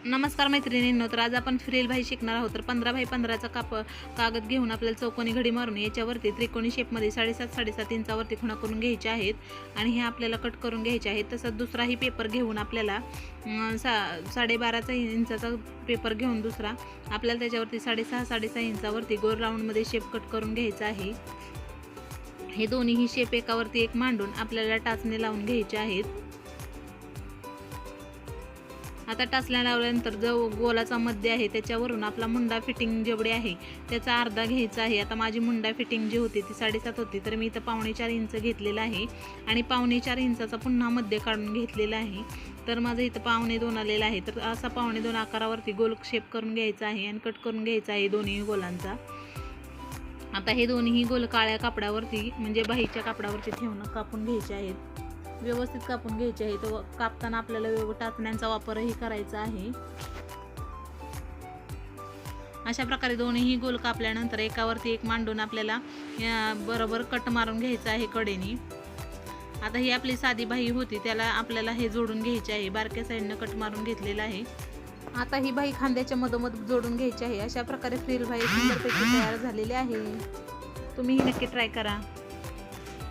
नमस्कार मैत्रिणींनो, तर आज आपण फ्रिल भाई शिकणार आहोत. तर 15 बाय 15चा कागद घेऊन आपल्याला चौकोनी घडी मारून याच्यावरती त्रिकोणी शेपमध्ये 7.5 इंचावरती खुणा करून घ्यायच्या आहेत आणि हे आपल्याला कट करून घ्यायचे आहेत. तसंच दुसराही पेपर घेऊन आपल्याला 12.5 इंचाचा पेपर घेऊन दुसरा आपल्याला त्याच्यावरती 6.5 इंचावरती गोल राऊंडमध्ये शेप कट करून घ्यायचा आहे. हे दोन्हीही शेप एकावरती एक मांडून आपल्याला टाचणी लावून घ्यायचे आहेत. आता टाचल्या लावल्यानंतर जो गोलाचा मध्य आहे त्याच्यावरून आपला मुंडा फिटिंग जेवढे आहे त्याचा अर्धा घ्यायचा आहे. आता माझी मुंडा फिटिंग जी होती ती 7.5 होती, तर मी इथं 4.25 इंच घेतलेला आहे आणि 4.25 इंचाचा पुन्हा मध्य काढून घेतलेला आहे. तर माझं इथं 2.25 आलेला आहे. तर असा 2.25 आकारावरती गोल शेप करून घ्यायचा आहे आणि कट करून घ्यायचा आहे दोन्ही गोलांचा. आता हे दोन्ही गोल काळ्या कापडावरती म्हणजे बाहीच्या कापडावरती ठेवून कापून घ्यायचे आहेत. व्यवस्थित कापून घ्यायचे आहे. तर कापताना आपल्याला टाचण्यांचा वापरही करायचा आहे. अशा प्रकारे दोन्ही गोल कापल्यानंतर एकावरती एक मांडून आपल्याला बरोबर कट मारून घ्यायचा आहे कडेने. आता ही आपली साधी बाही होती त्याला आपल्याला हे जोडून घ्यायचे आहे. बारक्या साईडनं कट मारून घेतलेला आहे. आता ही बाही खांद्याच्या मधोमध जोडून घ्यायची आहे. अशा प्रकारे फ्रिल बाही सुंदरपैकी तयार झालेली आहे. तुम्हीही नक्की ट्राय करा.